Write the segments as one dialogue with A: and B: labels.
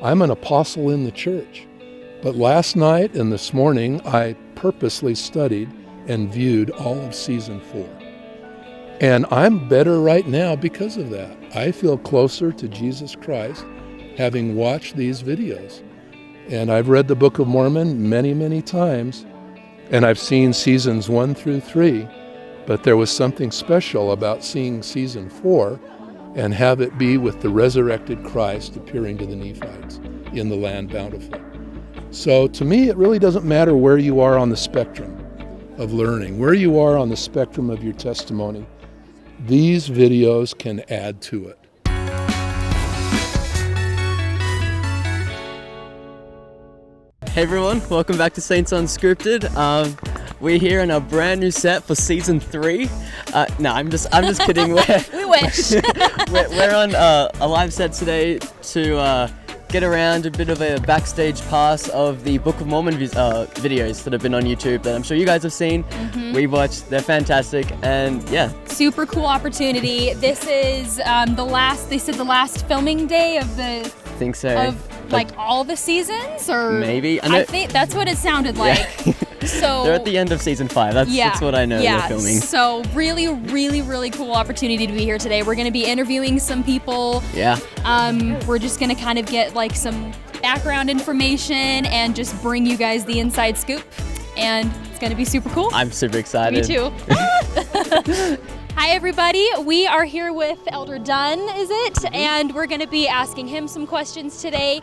A: I'm an apostle in the church. But last night and this morning, I purposely studied and viewed all of season 4. And I'm better right now because of that. I feel closer to Jesus Christ having watched these videos. And I've read the Book of Mormon many, many times, and I've seen seasons 1 through 3, but there was something special about seeing season 4 and have it be with the resurrected Christ appearing to the Nephites in the land bountiful. So to me, it really doesn't matter where you are on the spectrum of learning, where you are on the spectrum of your testimony. These videos can add to it.
B: Hey everyone, welcome back to Saints Unscripted. We're here in a brand new set for season 3. No, I'm just kidding.
C: We wish.
B: we're on a live set today to get around a bit of a backstage pass of the Book of Mormon videos that have been on YouTube that I'm sure you guys have seen. We watched, they're fantastic, and yeah.
C: Super cool opportunity. This is the last filming day of the...
B: I think so.
C: Like all the seasons, or
B: maybe
C: I think that's what it sounded like. So
B: they're at the end of season 5. That's what I know. They're filming.
C: So really cool opportunity to be here today. We're going to be interviewing some people.
B: Yeah.
C: We're just going to kind of get like some background information and just bring you guys the inside scoop, and it's going to be super cool.
B: I'm super excited.
C: Me too. Hi everybody, we are here with Elder Dunn, is it? And we're going to be asking him some questions today.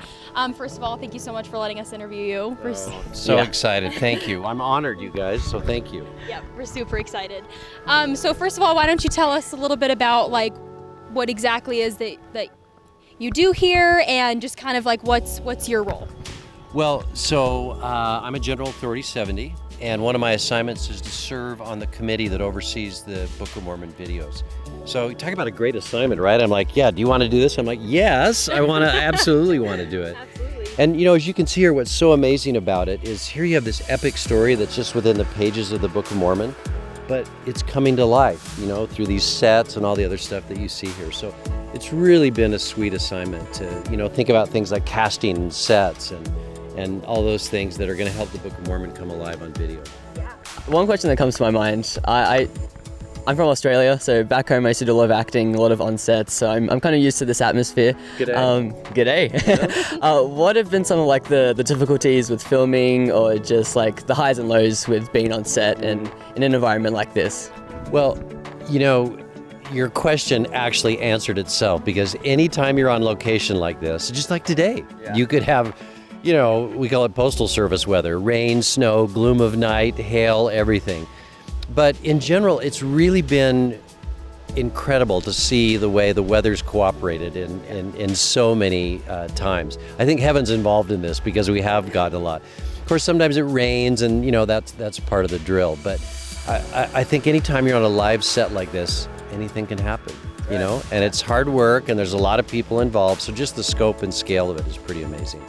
C: First of all, thank you so much for letting us interview you.
D: So excited, thank you. I'm honored, you guys, so thank you.
C: Yep, we're super excited. So first of all, why don't you tell us a little bit about like what exactly is that you do here, and just kind of like what's your role?
D: Well, so I'm a General Authority 70. And one of my assignments is to serve on the committee that oversees the Book of Mormon videos. So talk about a great assignment, right? I'm like, yeah, do you want to do this? I'm like, yes, I absolutely want to do it.
C: Absolutely.
D: And as you can see here, what's so amazing about it is here you have this epic story that's just within the pages of the Book of Mormon, but it's coming to life, through these sets and all the other stuff that you see here. So it's really been a sweet assignment to, think about things like casting and sets and all those things that are going to help the Book of Mormon come alive on video.
C: Yeah.
B: One question that comes to my mind, I'm from Australia, so back home I used to do a lot of acting, a lot of on sets, so I'm kind of used to this atmosphere. G'day. What have been some of like the difficulties with filming, or just like the highs and lows with being on set and in an environment like this?
D: Well, your question actually answered itself, because anytime you're on location like this, just like today, you could have we call it postal service weather: rain, snow, gloom of night, hail, everything. But in general, it's really been incredible to see the way the weather's cooperated in so many times. I think heaven's involved in this, because we have gotten a lot. Of course, sometimes it rains, and that's part of the drill. But I think anytime you're on a live set like this, anything can happen, and it's hard work, and there's a lot of people involved. So just the scope and scale of it is pretty amazing.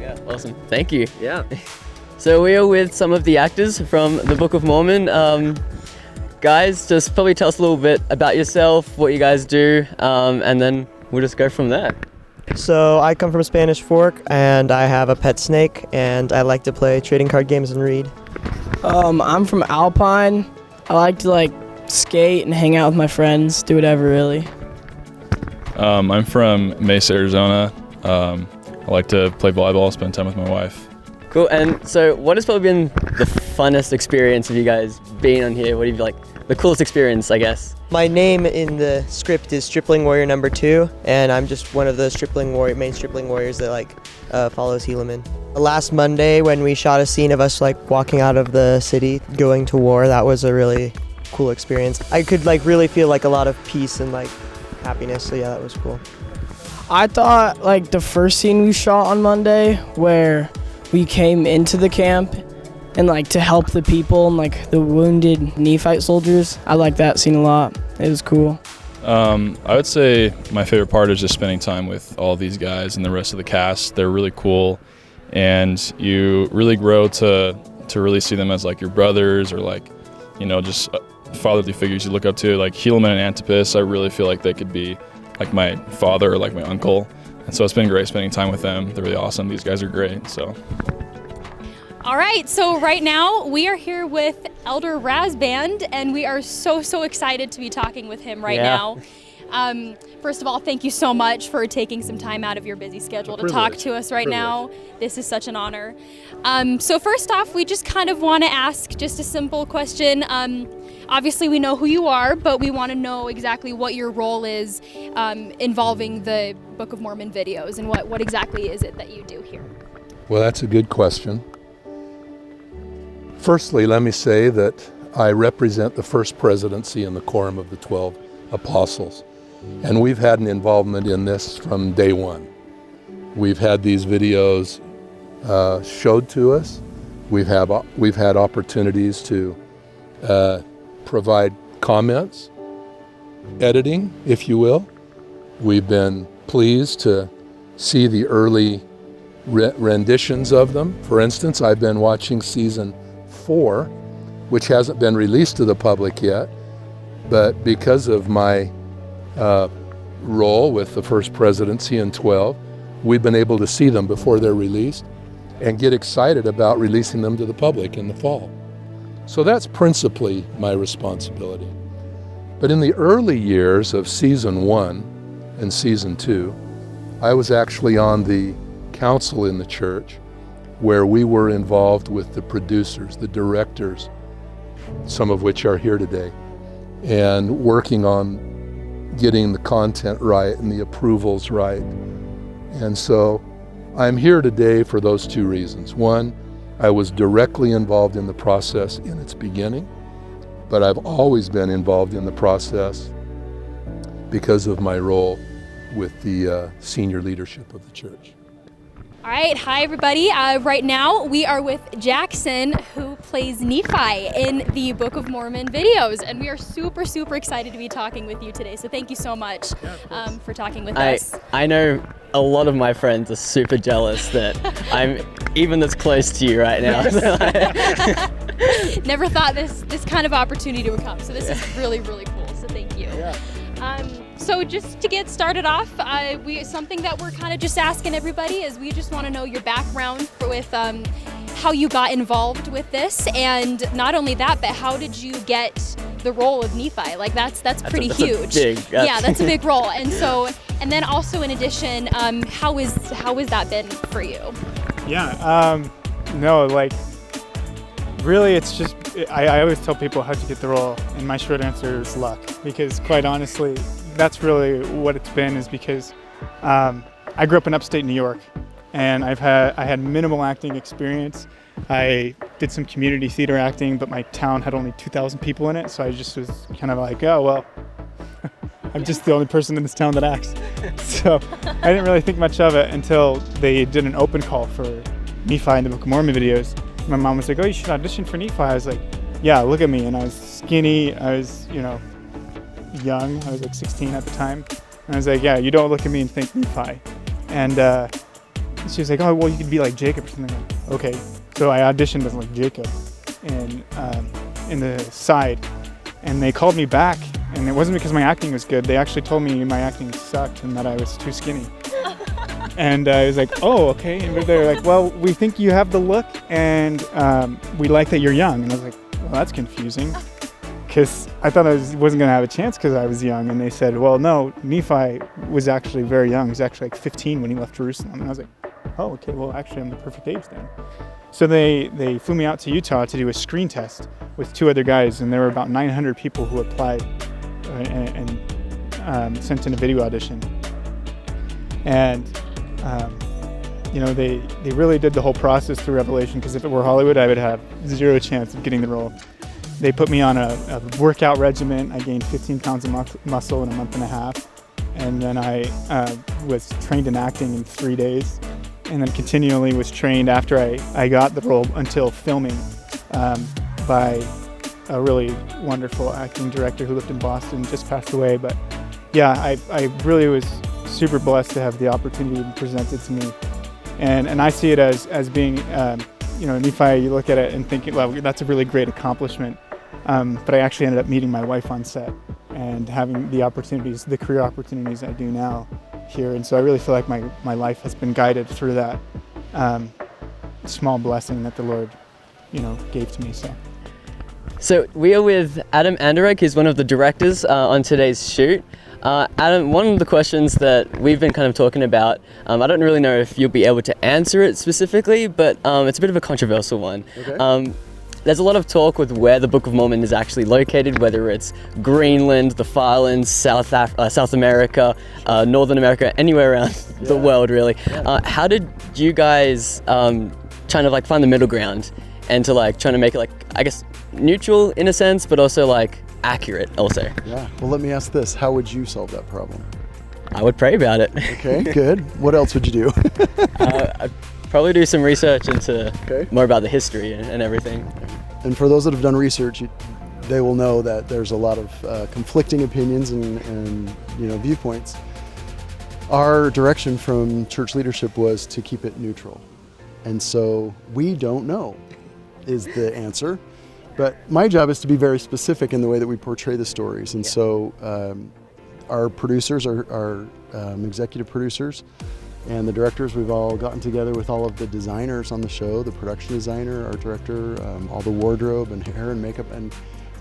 B: Yeah, awesome. Thank you.
D: Yeah.
B: So we are with some of the actors from the Book of Mormon. Guys, just probably tell us a little bit about yourself, what you guys do, and then we'll just go from there.
E: So I come from Spanish Fork, and I have a pet snake, and I like to play trading card games and read.
F: I'm from Alpine. I like to skate and hang out with my friends, do whatever really.
G: I'm from Mesa, Arizona. I like to play volleyball, spend time with my wife.
B: Cool. And so what has probably been the funnest experience of you guys being on here? What do you the coolest experience, I guess?
E: My name in the script is Stripling Warrior number 2, and I'm just one of the main Stripling Warriors that follows Helaman. Last Monday, when we shot a scene of us walking out of the city, going to war, that was a really cool experience. I could really feel a lot of peace and happiness, so yeah, that was cool.
F: I thought the first scene we shot on Monday, where we came into the camp and to help the people and the wounded Nephite soldiers, I like that scene a lot. It was cool.
G: I would say my favorite part is just spending time with all these guys and the rest of the cast. They're really cool, and you really grow to really see them as your brothers, or just fatherly figures you look up to. Helaman and Antipas, I really feel like they could be my father or my uncle. And so it's been great spending time with them. They're really awesome. These guys are great. So.
C: All right, so right now we are here with Elder Rasband, and we are so excited to be talking with him right now. First of all, thank you so much for taking some time out of your busy schedule to talk to us right now. This is such an honor. So first off, we just kind of want to ask just a simple question. Obviously, we know who you are, but we want to know exactly what your role is involving the Book of Mormon videos, and what exactly is it that you do here?
A: Well, that's a good question. Firstly, let me say that I represent the first presidency in the Quorum of the 12 Apostles, and we've had an involvement in this from day one. We've had these videos showed to us. We've had opportunities to provide comments, editing, if you will. We've been pleased to see the early renditions of them. For instance, I've been watching season 4, which hasn't been released to the public yet, but because of my role with the first presidency in 12, we've been able to see them before they're released and get excited about releasing them to the public in the fall. So that's principally my responsibility. But in the early years of season 1 and season 2, I was actually on the council in the church where we were involved with the producers, the directors, some of which are here today, and working on getting the content right and the approvals right. And so I'm here today for those two reasons. One, I was directly involved in the process in its beginning, but I've always been involved in the process because of my role with the senior leadership of the church.
C: All right, hi everybody. Right now we are with Jackson, who plays Nephi in the Book of Mormon videos, and we are super excited to be talking with you today. So thank you so much for talking with us.
B: I know a lot of my friends are super jealous that I'm even this close to you right now.
C: Never thought this kind of opportunity would come. So this is really cool. So thank you. So just to get started off, something that we're kind of just asking everybody is we just want to know your background with how you got involved with this, and not only that, but how did you get the role of Nephi? Like that's pretty huge. That's a big role. And then also in addition, how has that been for you?
H: No, like really, it's just I always tell people how to get the role, and my short answer is luck, because quite honestly, that's really what it's been, is because I grew up in upstate New York, and I had minimal acting experience. I did some community theater acting, but my town had only 2,000 people in it, so I just was kind of like, oh, well, I'm just the only person in this town that acts. So I didn't really think much of it until they did an open call for Nephi in the Book of Mormon videos. My mom was like, oh, you should audition for Nephi. I was like, yeah, look at me. And I was skinny, I was, young, I was like 16 at the time. And I was like, yeah, you don't look at me and think Nephi. And she was like, oh, well, you could be like Jacob or something. Like, okay. So I auditioned as like Jacob in the side, and they called me back, and it wasn't because my acting was good. They actually told me my acting sucked and that I was too skinny. And I was like, oh, okay. And they're like, well, we think you have the look, and we like that you're young. And I was like, well, that's confusing, because I thought I wasn't going to have a chance because I was young. And they said, well, no, Nephi was actually very young. He was actually like 15 when he left Jerusalem. And I was like, oh, okay, well, actually, I'm the perfect age then. So they flew me out to Utah to do a screen test with 2 other guys, and there were about 900 people who applied and sent in a video audition. And they really did the whole process through Revelation, because if it were Hollywood, I would have 0 chance of getting the role. They put me on a workout regimen. I gained 15 pounds of muscle in a month and a half. And then I was trained in acting in 3 days, and then continually was trained after I got the role until filming by a really wonderful acting director who lived in Boston, just passed away. But yeah, I really was super blessed to have the opportunity presented to me. And I see it as being, Nephi, you look at it and think, well, that's a really great accomplishment. But I actually ended up meeting my wife on set and having the opportunities, the career opportunities I do now. here. And so I really feel like my life has been guided through that small blessing that the Lord, gave to me.
B: So we are with Adam Anderegg. He's one of the directors on today's shoot. Adam, one of the questions that we've been kind of talking about, I don't really know if you'll be able to answer it specifically, but it's a bit of a controversial one.
I: Okay.
B: There's a lot of talk with where the Book of Mormon is actually located, whether it's Greenland, the Far Lands, South America, Northern America, anywhere around the world, really. How did you guys trying to like find the middle ground and to like trying to make it like, I guess, neutral in a sense, but also like accurate also?
I: Yeah. Well, let me ask this. How would you solve that problem?
B: I would pray about it.
I: Okay, good. What else would you do?
B: I'd probably do some research into more about the history and everything.
I: And for those that have done research, they will know that there's a lot of conflicting opinions and viewpoints. Our direction from church leadership was to keep it neutral. And so we don't know is the answer. But my job is to be very specific in the way that we portray the stories. And so our producers, our executive producers, and the directors, we've all gotten together with all of the designers on the show, the production designer, our director, all the wardrobe and hair and makeup. And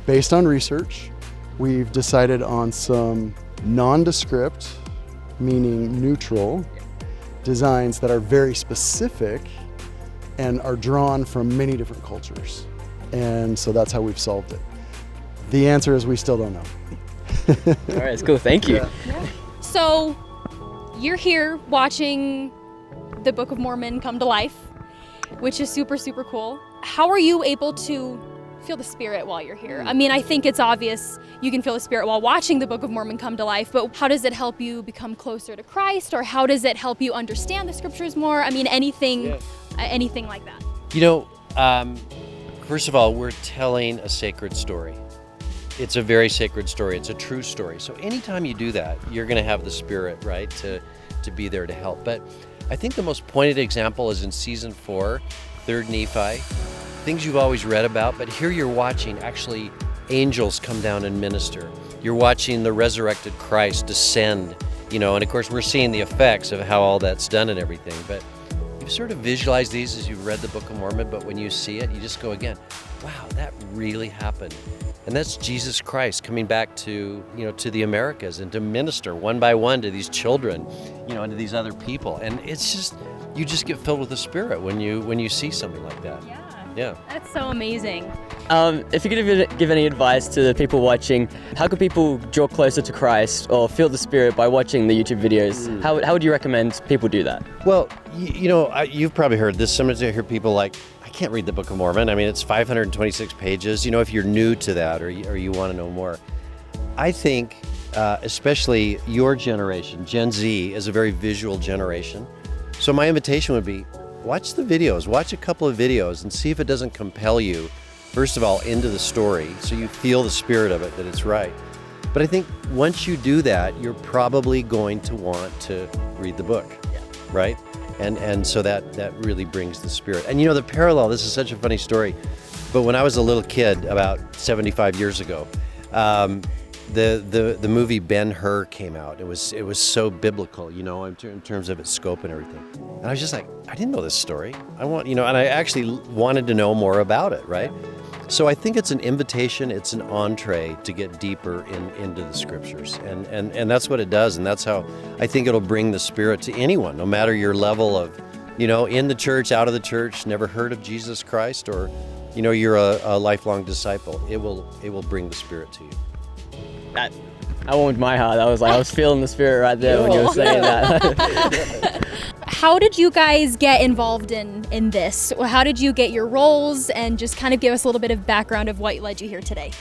I: based on research, we've decided on some nondescript, meaning neutral, designs that are very specific and are drawn from many different cultures. And so that's how we've solved it. The answer is we still don't know.
B: All right, it's cool. Thank you.
C: Yeah. So you're here watching the Book of Mormon come to life, which is super, super cool. How are you able to feel the Spirit while you're here? I mean, I think it's obvious you can feel the Spirit while watching the Book of Mormon come to life, but how does it help you become closer to Christ, or how does it help you understand the scriptures more? I mean, anything like that.
D: First of all, we're telling a sacred story. It's a very sacred story. It's a true story. So anytime you do that, you're going to have the Spirit, right, to be there to help. But I think the most pointed example is in season 4, 3rd Nephi, things you've always read about, but here you're watching actually angels come down and minister. You're watching the resurrected Christ descend, and of course we're seeing the effects of how all that's done and everything. But you've sort of visualized these as you've read the Book of Mormon, but when you see it, you just go again, wow, that really happened. And that's Jesus Christ coming back to the Americas and to minister one by one to these children, and to these other people. And it's just, you just get filled with the Spirit when you see something like that. Yeah.
C: That's so amazing.
B: If you could give any advice to the people watching, how could people draw closer to Christ or feel the Spirit by watching the YouTube videos? How would you recommend people do that?
D: Well, you've probably heard this. Sometimes I hear people like, I can't read the Book of Mormon. I mean, it's 526 pages. If you're new to that or you want to know more. I think, especially your generation, Gen Z, is a very visual generation. So my invitation would be, watch the videos, watch a couple of videos and see if it doesn't compel you, first of all, into the story, so you feel the spirit of it, that it's right. But I think once you do that, you're probably going to want to read the book, right? And so that really brings the spirit. And the parallel, this is such a funny story, but when I was a little kid, about 75 years ago, the movie Ben-Hur came out. It was so biblical, in terms of its scope and everything. And I was just like, I didn't know this story. I want, and I actually wanted to know more about it, right? So I think it's an invitation, it's an entree to get deeper into the scriptures. And that's what it does. And that's how I think it'll bring the Spirit to anyone, no matter your level of, in the church, out of the church, never heard of Jesus Christ, or, you're a lifelong disciple. It will bring the Spirit to you.
B: That warmed my heart. I was feeling the Spirit right there when you were saying that.
C: How did you guys get involved in this? How did you get your roles, and just kind of give us a little bit of background of what led you here today?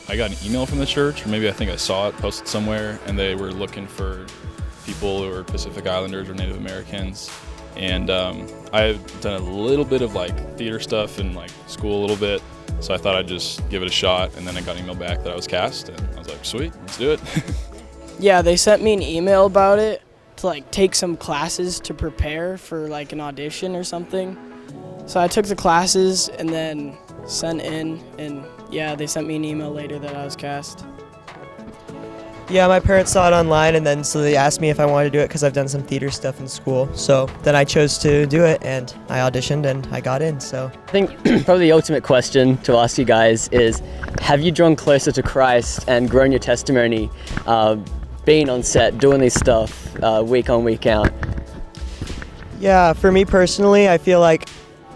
G: I got an email from the church, or maybe I think I saw it posted somewhere, and they were looking for people who are Pacific Islanders or Native Americans. And I've done a little bit of theater stuff in school a little bit, so I thought I'd just give it a shot. And then I got an email back that I was cast, and I was like, sweet, let's do it.
F: Yeah, they sent me an email about it to take some classes to prepare for an audition or something. So I took the classes and then sent in, and yeah, they sent me an email later that I was cast.
E: Yeah, my parents saw it online, and then so they asked me if I wanted to do it because I've done some theater stuff in school. So then I chose to do it, and I auditioned, and I got in. So
B: I think probably the ultimate question to ask you guys is, have you drawn closer to Christ and grown your testimony, being on set, doing this stuff week on, week out?
E: yeah, for me personally, I feel like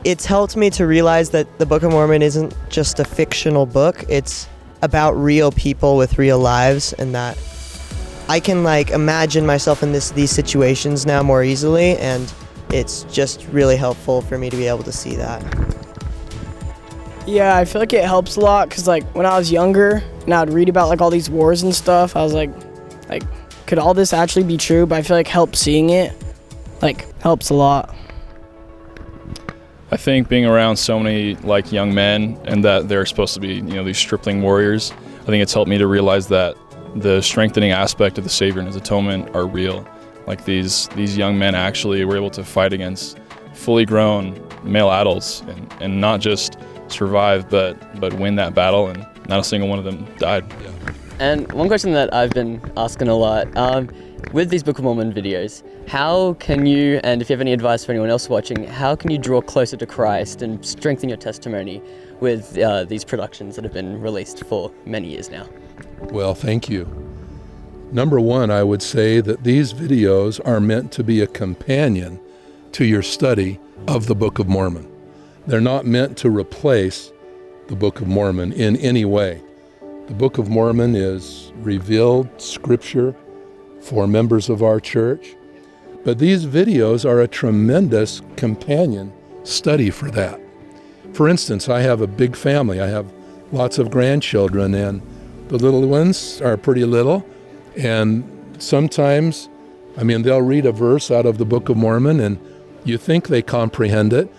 E: it's helped me to realize that the Book of Mormon isn't just a fictional book. It's about real people with real lives, and that I can like imagine myself in these situations now more easily, and it's just really helpful for me to be able to see that.
F: Yeah, I feel like it helps a lot because like when I was younger and I'd read about like all these wars and stuff, I was like, could all this actually be true? But I feel like seeing it helps a lot.
G: I think being around so many like young men and that they're supposed to be, these stripling warriors, I think it's helped me to realize that the strengthening aspect of the Savior and His atonement are real. Like these young men actually were able to fight against fully grown male adults and not just survive, but win that battle, and not a single one of them died. Yeah.
B: And one question that I've been asking a lot, with these Book of Mormon videos, how can you, and if you have any advice for anyone else watching, how can you draw closer to Christ and strengthen your testimony with these productions that have been released for many years now?
A: Well, thank you. Number one, I would say that these videos are meant to be a companion to your study of the Book of Mormon. They're not meant to replace the Book of Mormon in any way. The Book of Mormon is revealed scripture for members of our church, but these videos are a tremendous companion study for that. For instance, I have a big family. I have lots of grandchildren, and the little ones are pretty little, and sometimes, they'll read a verse out of the Book of Mormon, and you think they comprehend it,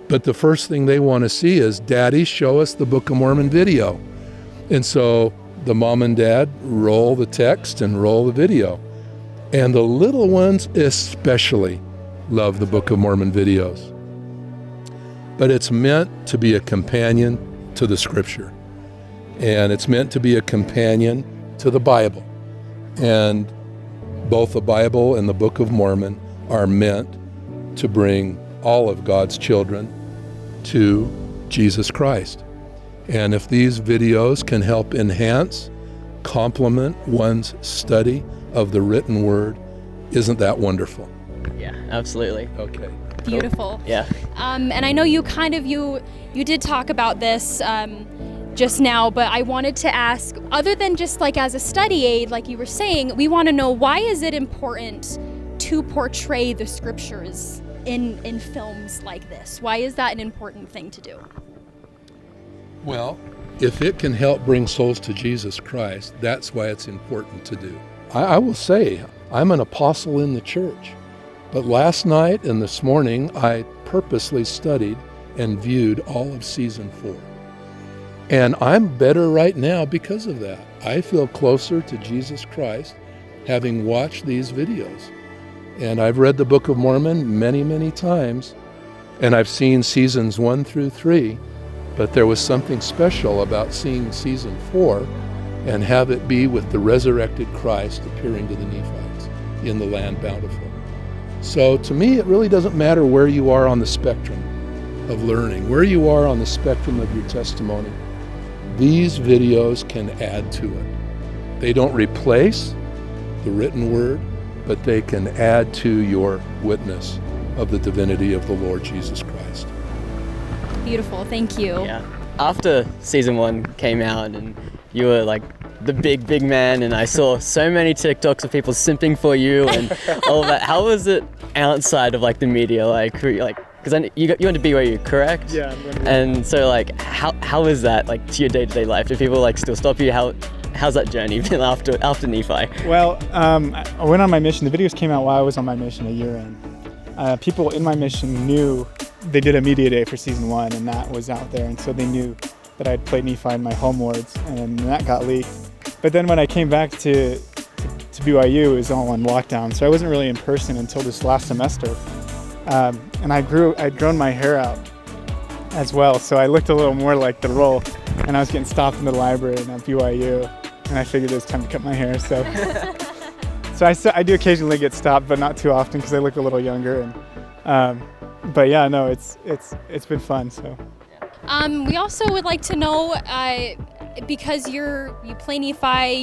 A: but the first thing they want to see is, Daddy, show us the Book of Mormon video. And so the mom and dad roll the text and roll the video. And the little ones especially love the Book of Mormon videos. But it's meant to be a companion to the scripture. And it's meant to be a companion to the Bible. And both the Bible and the Book of Mormon are meant to bring all of God's children to Jesus Christ. And if these videos can help enhance, complement one's study of the written word, isn't that wonderful?
B: Yeah, absolutely.
A: Okay.
C: Beautiful.
B: Yeah.
C: And I know you did talk about this just now, but I wanted to ask, other than just like as a study aid, like you were saying, we want to know, why is it important to portray the scriptures in films like this? Why is that an important thing to do?
A: Well, if it can help bring souls to Jesus Christ, that's why it's important to do. I will say, I'm an apostle in the church, but last night and this morning, I purposely studied and viewed all of season 4. And I'm better right now because of that. I feel closer to Jesus Christ having watched these videos. And I've read the Book of Mormon many, many times, and I've seen seasons 1 through 3, but there was something special about seeing season 4 and have it be with the resurrected Christ appearing to the Nephites in the land bountiful. So to me, it really doesn't matter where you are on the spectrum of learning, where you are on the spectrum of your testimony. These videos can add to it. They don't replace the written word, but they can add to your witness of the divinity of the Lord Jesus Christ.
C: Beautiful, thank you.
B: Yeah. After season 1 came out and you were like the big man, and I saw so many TikToks of people simping for you and all of that. How was it outside of like the media? Because you went to BYU, correct?
H: Yeah.
B: And so how is that like to your day-to-day life? Do people like still stop you? How's that journey been after Nephi?
H: Well, I went on my mission. The videos came out while I was on my mission a year in. People in my mission knew they did a media day for season 1, and that was out there, and so they knew that I'd played Nephi in my home wards, and that got leaked. But then when I came back to BYU, it was all on lockdown, so I wasn't really in person until this last semester. And I'd grown my hair out as well, so I looked a little more like the role, and I was getting stopped in the library and at BYU. and I figured it was time to cut my hair. So, I do occasionally get stopped, but not too often because I look a little younger. And but yeah, no, it's been fun. So.
C: We also would like to know, because you play Nephi,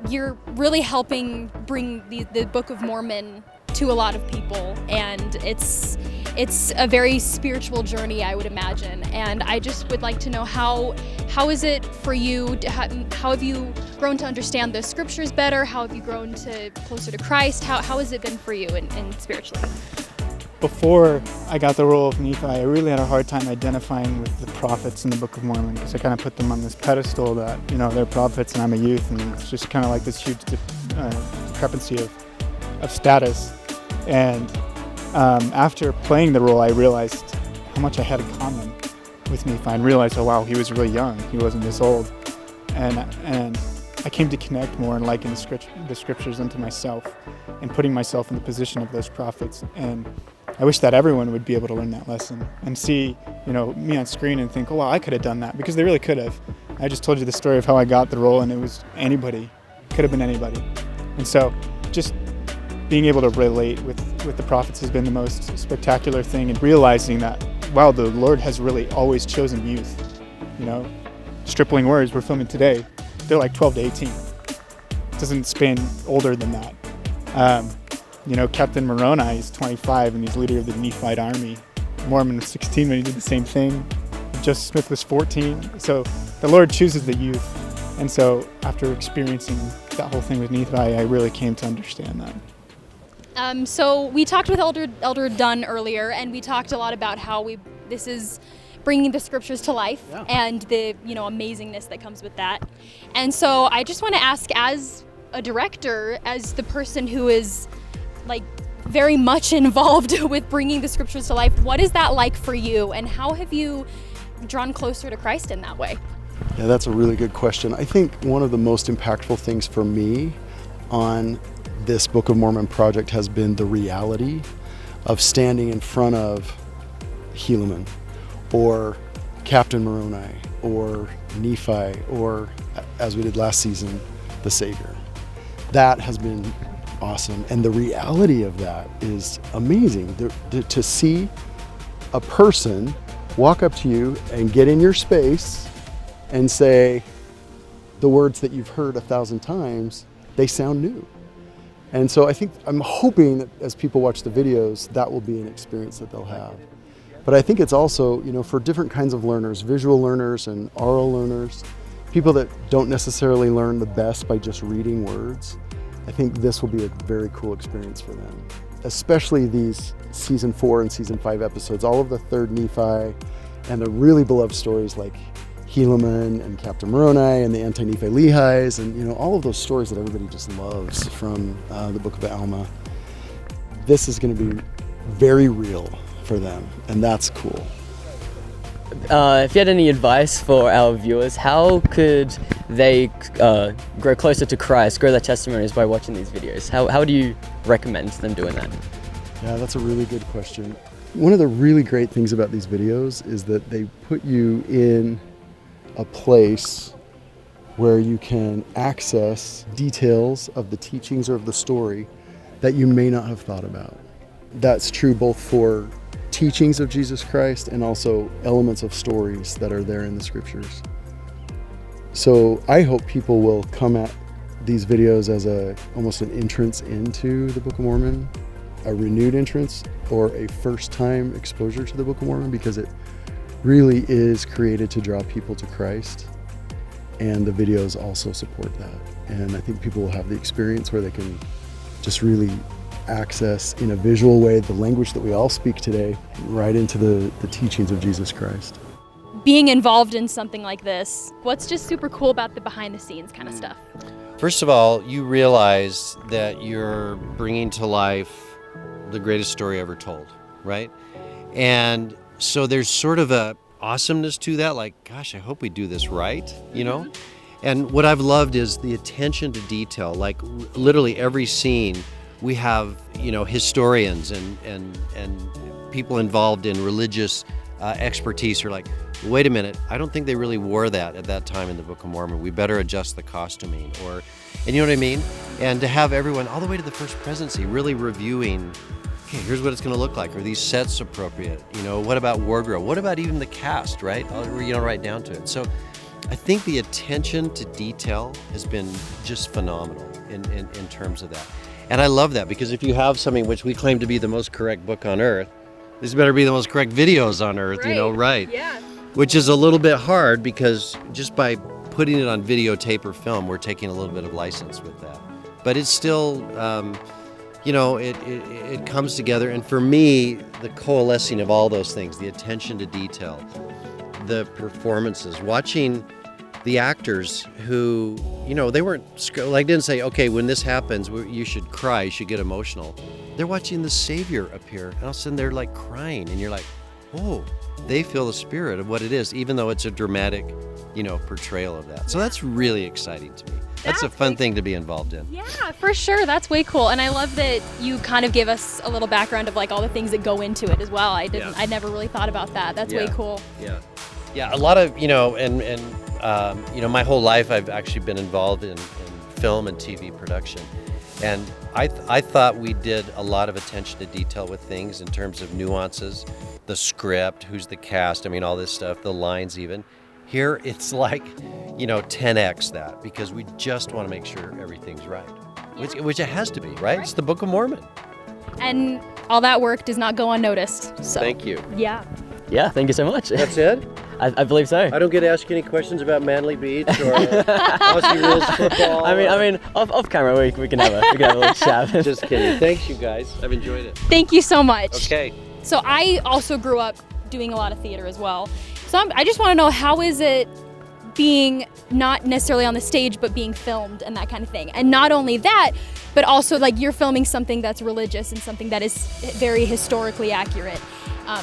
C: you're really helping bring the Book of Mormon to a lot of people, and it's a very spiritual journey, I would imagine. And I just would like to know how is it for you? How have you grown to understand the scriptures better? How have you grown to closer to Christ? How has it been for you in spiritually?
H: Before I got the role of Nephi, I really had a hard time identifying with the prophets in the Book of Mormon, because I kind of put them on this pedestal that, they're prophets and I'm a youth, and it's just kind of like this huge discrepancy of status. And after playing the role, I realized how much I had in common with Nephi, and realized, oh wow, he was really young, he wasn't this old. And I came to connect more and liken the scriptures unto myself, and putting myself in the position of those prophets. And I wish that everyone would be able to learn that lesson and see, me on screen and think, oh, wow, I could have done that, because they really could have. I just told you the story of how I got the role, and it was anybody, could have been anybody. And so just being able to relate with the prophets has been the most spectacular thing, and realizing that, wow, the Lord has really always chosen youth. Stripling Warriors we're filming today, they're like 12 to 18. It doesn't span older than that. Captain Moroni is 25 and he's leader of the Nephite army. Mormon was 16 when he did the same thing. Joseph Smith was 14. So the Lord chooses the youth. And so after experiencing that whole thing with Nephi, I really came to understand that.
C: So we talked with Elder Dunn earlier, and we talked a lot about how this is bringing the scriptures to life, and the amazingness that comes with that. And so I just want to ask, as a director, as the person who is very much involved with bringing the scriptures to life, what is that like for you, and how have you drawn closer to Christ in that way?
I: Yeah, that's a really good question. I think one of the most impactful things for me on this Book of Mormon project has been the reality of standing in front of Helaman, or Captain Moroni, or Nephi, or, as we did last season, the Savior. That has been awesome, and the reality of that is amazing. To see a person walk up to you and get in your space and say the words that you've heard 1,000 times, they sound new. And so I'm hoping that as people watch the videos, that will be an experience that they'll have. But I think it's also, for different kinds of learners, visual learners and oral learners, people that don't necessarily learn the best by just reading words, I think this will be a very cool experience for them. Especially these season 4 and season 5 episodes, all of the third Nephi, and the really beloved stories like Helaman and Captain Moroni and the anti-Nephi Lehis, and all of those stories that everybody just loves from the Book of Alma. This is going to be very real for them, and that's cool.
B: If you had any advice for our viewers, how could they grow closer to Christ, grow their testimonies by watching these videos? How do you recommend them doing that?
I: Yeah, that's a really good question. One of the really great things about these videos is that they put you in a place where you can access details of the teachings or of the story that you may not have thought about. That's true both for teachings of Jesus Christ and also elements of stories that are there in the scriptures. So I hope people will come at these videos as almost an entrance into the Book of Mormon, a renewed entrance, or a first-time exposure to the Book of Mormon, because it really is created to draw people to Christ, and the videos also support that. And I think people will have the experience where they can just really access in a visual way the language that we all speak today, right into the teachings of Jesus Christ.
C: Being involved in something like this, what's just super cool about the behind the scenes kind of stuff?
D: First of all, you realize that you're bringing to life the greatest story ever told, right? And so there's sort of a awesomeness to that, like, gosh, I hope we do this right, And what I've loved is the attention to detail. Like literally every scene, we have, historians and people involved in religious expertise are like, wait a minute, I don't think they really wore that at that time in the Book of Mormon. We better adjust the costuming, and you know what I mean? And to have everyone all the way to the First Presidency really reviewing, okay, here's what it's going to look like. Are these sets appropriate? You know, what about wardrobe? What about even the cast, right? You know, right down to it. So I think the attention to detail has been just phenomenal in terms of that. And I love that, because if you have something which we claim to be the most correct book on earth, this better be the most correct videos on earth, you know, right?
C: Yeah.
D: Which is a little bit hard, because just by putting it on videotape or film, we're taking a little bit of license with that. But it's still, you know, it comes together. And for me, the coalescing of all those things, the attention to detail, the performances, watching the actors who, you know, they weren't, like, didn't say, okay, when this happens, you should cry, you should get emotional. They're watching the Savior appear, and all of a sudden they're like crying, and you're like, oh, they feel the spirit of what it is, even though it's a dramatic, you know, portrayal of that. So that's really exciting to me. That's a fun thing to be involved in.
C: Yeah, for sure. That's way cool. And I love that you kind of gave us a little background of like all the things that go into it as well. I never really thought about that. That's way cool.
D: Yeah. Yeah, a lot of, you know, and you know, my whole life I've actually been involved in film and TV production. And I thought we did a lot of attention to detail with things in terms of nuances, the script, who's the cast, I mean, all this stuff, the lines even. Here, it's like, you know, 10x that, because we just want to make sure everything's right, which it has to be, right? It's the Book of Mormon.
C: And all that work does not go unnoticed. So
D: Thank you.
C: Yeah.
B: Yeah, thank you so much.
D: That's it?
B: I believe so.
D: I don't get to ask you any questions about Manly Beach or Aussie Rules football.
B: I mean, off camera we can have a little chat.
D: Just kidding. Thanks, you guys. I've enjoyed it.
C: Thank you so much.
D: Okay.
C: So I also grew up doing a lot of theater as well. So I just want to know, how is it being not necessarily on the stage, but being filmed and that kind of thing? And not only that, but also like you're filming something that's religious and something that is very historically accurate.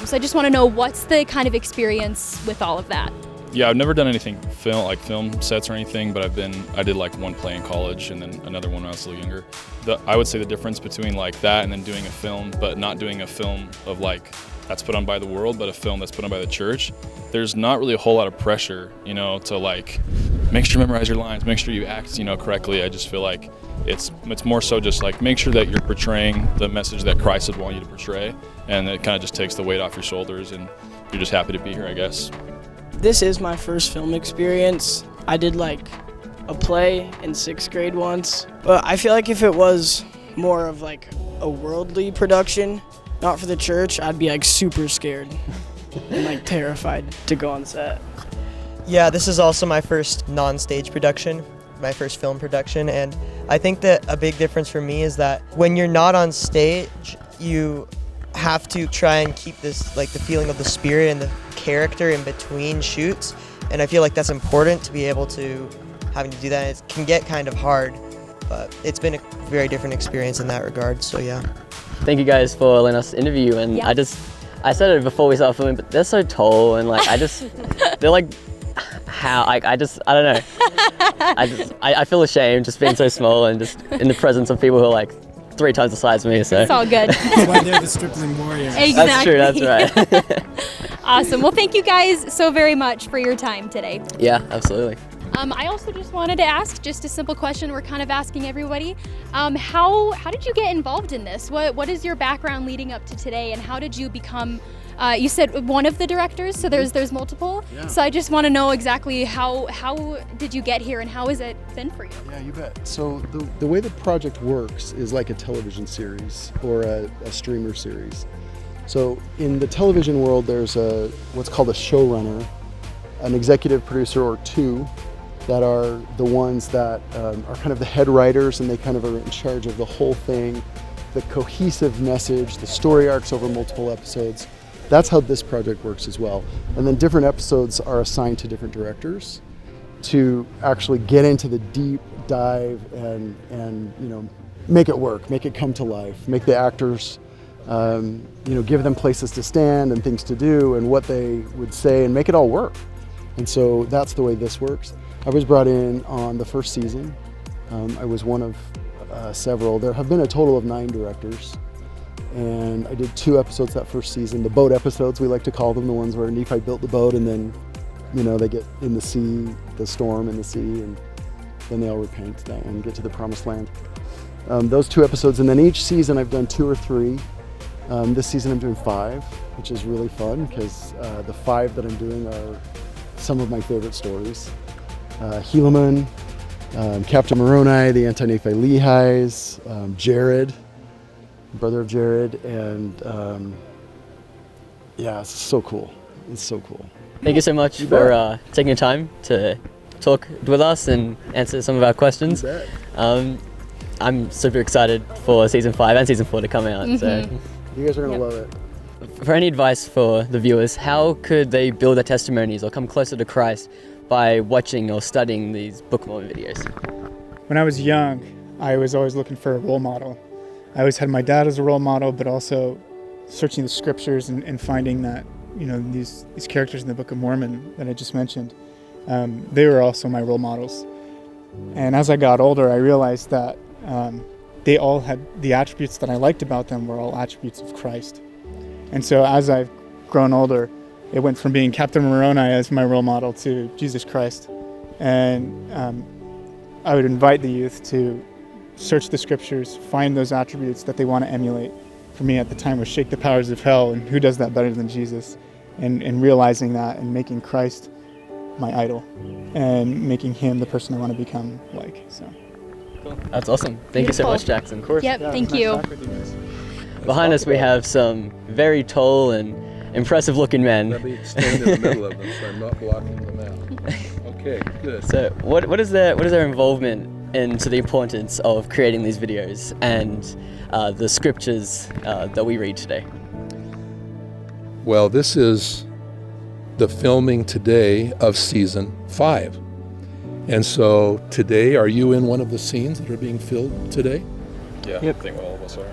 C: So I just want to know, what's the kind of experience with all of that?
G: Yeah, I've never done anything film sets or anything, but I did like one play in college and then another one when I was a little younger. I would say the difference between like that and then doing a film, but not doing a film of like that's put on by the world, but a film that's put on by the church, there's not really a whole lot of pressure, you know, to like make sure you memorize your lines, make sure you act, you know, correctly. I just feel like it's more so just like make sure that you're portraying the message that Christ would want you to portray, and it kind of just takes the weight off your shoulders, and you're just happy to be here, I guess.
F: This is my first film experience. I did like a play in 6th grade once, but I feel like if it was more of like a worldly production, not for the church, I'd be like super scared and like terrified to go on set.
E: Yeah, this is also my first non-stage production, my first film production, and I think that a big difference for me is that when you're not on stage, you have to try and keep this, like, the feeling of the spirit and the character in between shoots, and I feel like that's important to be able to having to do that. It can get kind of hard, but it's been a very different experience in that regard, so yeah.
B: Thank you guys for letting us interview you, and
C: Yeah.
B: I said it before we started filming, but they're so tall, and like they're like, how, I don't know. I feel ashamed just being so small and just in the presence of people who are like 3 times the size of me, so.
C: It's all good.
J: That's why they're the stripling warriors.
C: Exactly.
B: That's true, that's right.
C: Awesome. Well, thank you guys so very much for your time today.
B: Yeah, absolutely.
C: I also just wanted to ask just a simple question we're kind of asking everybody. How did you get involved in this? What is your background leading up to today, and how did you become, you said one of the directors, so there's multiple.
I: Yeah.
C: So I just want to know exactly how did you get here, and how has it been for you?
I: Yeah, you bet. So the way the project works is like a television series or a streamer series. So in the television world, there's what's called a showrunner, an executive producer or 2 that are the ones that are kind of the head writers, and they kind of are in charge of the whole thing, the cohesive message, the story arcs over multiple episodes. That's how this project works as well. And then different episodes are assigned to different directors to actually get into the deep dive and you know, make it work, make it come to life, make the actors, you know, give them places to stand and things to do and what they would say and make it all work. And so that's the way this works. I was brought in on the first season. I was one of several. There have been a total of 9 directors. and I did 2 episodes that first season, the boat episodes we like to call them, the ones where Nephi built the boat and then, they get in the sea, the storm in the sea, and then they all repent that one, get to the promised land. Those 2 episodes, and then each season I've done 2 or 3. This season I'm doing 5, which is really fun because the 5 that I'm doing are some of my favorite stories. Helaman, Captain Moroni, the anti-Nephi Lehis, Jared, brother of Jared, and it's so cool. It's so cool.
B: Thank you so much for taking the time to talk with us and answer some of our questions. I'm super excited for season 5 and season 4 to come out. So
I: you guys are gonna love it.
B: For any advice for the viewers, how could they build their testimonies or come closer to Christ by watching or studying these Book of Mormon videos?
H: When I was young, I was always looking for a role model. I always had my dad as a role model, but also searching the scriptures and finding that, these characters in the Book of Mormon that I just mentioned, they were also my role models. And as I got older, I realized that they all had the attributes that I liked about them were all attributes of Christ. And so as I've grown older, it went from being Captain Moroni as my role model to Jesus Christ. And I would invite the youth to search the scriptures, find those attributes that they want to emulate. For me at the time was shake the powers of hell, and who does that better than Jesus? And realizing that and making Christ my idol and making him the person I want to become like. So.
B: Cool. That's awesome. Thank you so much, Jackson.
H: Of course.
C: Yep, thank you.
B: Behind us we have some very tall and impressive looking men.
A: Let me stand in the middle of them so I'm not blocking them out. Okay, good.
B: So what is their involvement into the importance of creating these videos and the scriptures that we read today?
A: Well, this is the filming today of season 5. And so today, are you in one of the scenes that are being filmed today?
G: Yeah,
H: Yep.
G: I think all of us are.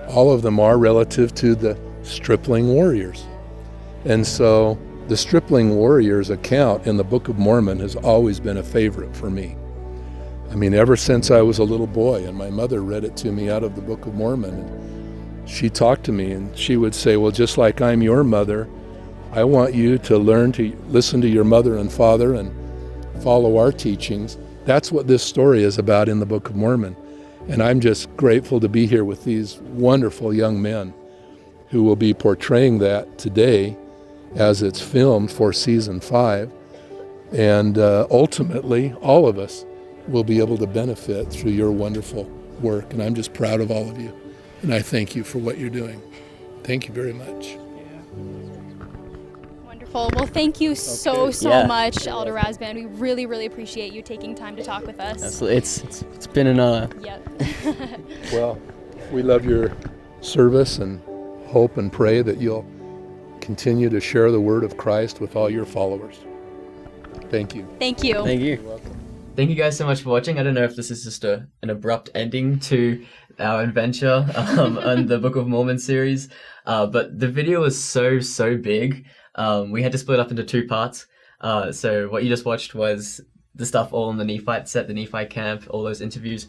A: All of them are relative to the stripling warriors. And so the stripling warriors account in the Book of Mormon has always been a favorite for me. I mean, ever since I was a little boy, and my mother read it to me out of the Book of Mormon, and she talked to me and she would say, well, just like I'm your mother, I want you to learn to listen to your mother and father and follow our teachings. That's what this story is about in the Book of Mormon. And I'm just grateful to be here with these wonderful young men who will be portraying that today as it's filmed for season 5. And ultimately, all of us will be able to benefit through your wonderful work. And I'm just proud of all of you. And I thank you for what you're doing. Thank you very much.
C: Wonderful. Well, thank you so much, Elder Rasband. We really, really appreciate you taking time to talk with us.
B: Absolutely. It's been an honor.
C: Yep.
A: Well, we love your service and hope and pray that you'll continue to share the word of Christ with all your followers. Thank you.
C: Thank you.
B: Thank you.
A: You're welcome.
B: Thank you guys so much for watching. I don't know if this is just an abrupt ending to our adventure on the Book of Mormon series, but the video was so big. We had to split up into 2 parts. So what you just watched was the stuff all on the Nephite set, the Nephi camp, all those interviews.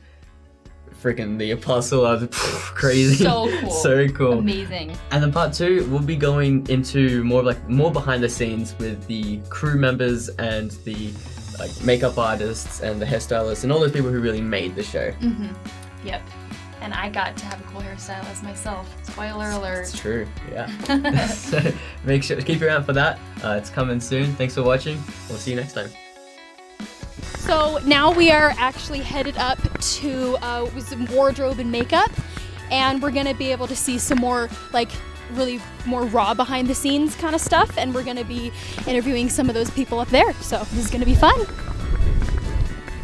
B: Freaking the apostle, I was crazy.
K: So cool.
B: So cool.
K: Amazing.
B: And then part 2, we'll be going into more behind the scenes with the crew members and the makeup artists and the hairstylists and all those people who really made the show.
K: Yep. And I got to have a cool hairstylist myself. Spoiler alert.
B: It's true, yeah. So make sure to keep your eye out for that. It's coming soon. Thanks for watching. We'll see you next time.
C: So now we are actually headed up to with some wardrobe and makeup, and we're gonna be able to see some more really more raw behind the scenes kind of stuff, and we're gonna be interviewing some of those people up there. So this is gonna be fun.